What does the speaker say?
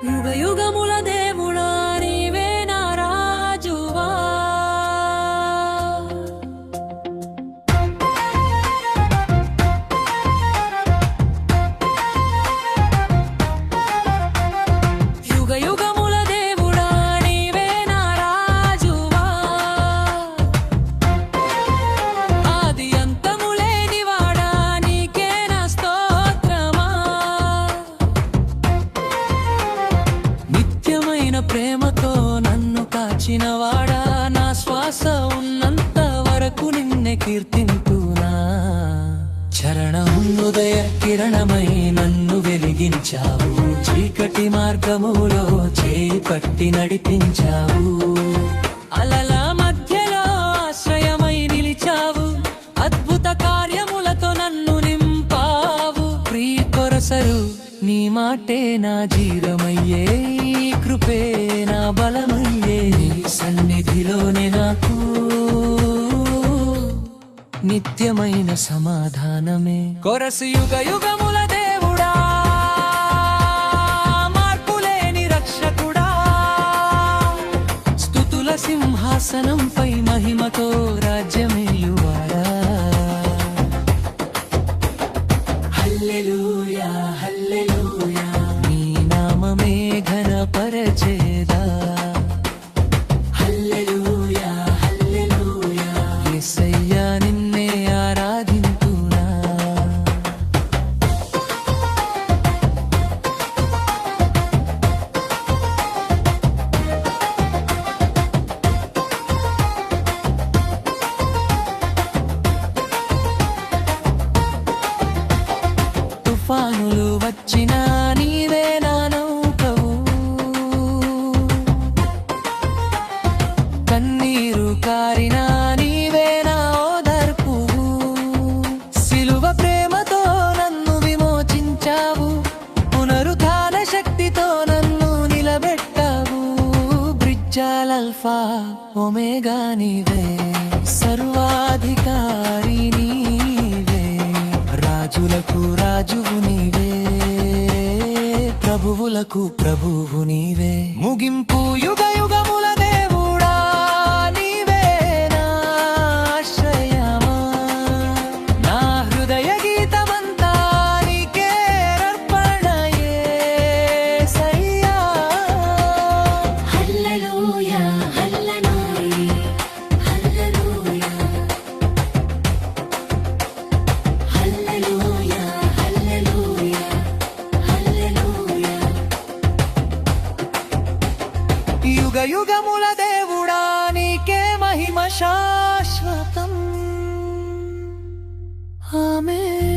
యుగ యుగముల దేవుడా నీవే నా రాజువా. యుగ యుగముల దేవుడా నీవే నా రాజువా. ఆది అంతము లేనివాడా నీకే నా స్తోత్రమా. నిత్యమైన ప్రేమతో నన్ను కాచినవాడా, నా శ్వాస ఉన్నంత వరకు నిన్నే కీర్తింతునా. చరణం ఉదయ కిరణమై నన్ను వెలిగించావు, చీకటి మార్గములో చేయి పట్టి నడిపించావు. అలల మధ్యలో ఆశ్రయమై నిలిచావు, అద్భుత కార్యములతో నన్ను నింపావు. ప్రియ కొరసరు నీ మాటే నా జీవమయ్యే, కృపే నా బలమయ్యే. నీ సన్నిధిలోనే నాకు నిత్యమైన సమాధానమే. కొరసు యుగ యుగముల దేవుడా, మార్పులేని రక్షకుడా, స్తుతుల సింహాసనంపై మహిమతో రాజ్యమేలువాడా. హల్లెలూయా హల్లెలూయా, నీ నామమే ఘనపరచేదా. హల్లెలూయా హల్లెలూయా, యేసయ్యా నిన్నే ఆరాధింతునా. తుఫానులు వచ్చినా నీవే నా నౌకవు, కన్నీరు కారినా నీవే నా ఓదార్పు. సిలువ ప్రేమతో నన్ను విమోచించావు, పునరుత్థాన శక్తితో నన్ను నిలబెట్టావు. బ్రిడ్జాల్ అల్ఫా ఒమేగా నీవే, సర్వాధికారి నీవే, రాజులకు రాజువు నీవే, ప్రభువులకు ప్రభువు నీవే. ముగింపు యుగ యుగముల దేవుడా నీవే నా ఆశ్రయమా. నా హృదయ గీతమంతా నీకే అర్పణ యేసయ్యా. హల్లెలూయా హల్లెలూయా హల్లెలూయా హల్లెలూయా హల్లెలూయా హల్లెలూయా. యుగ యుగముల దేవుడా నీకే మహిమ శాశ్వతం. ఆమేన్.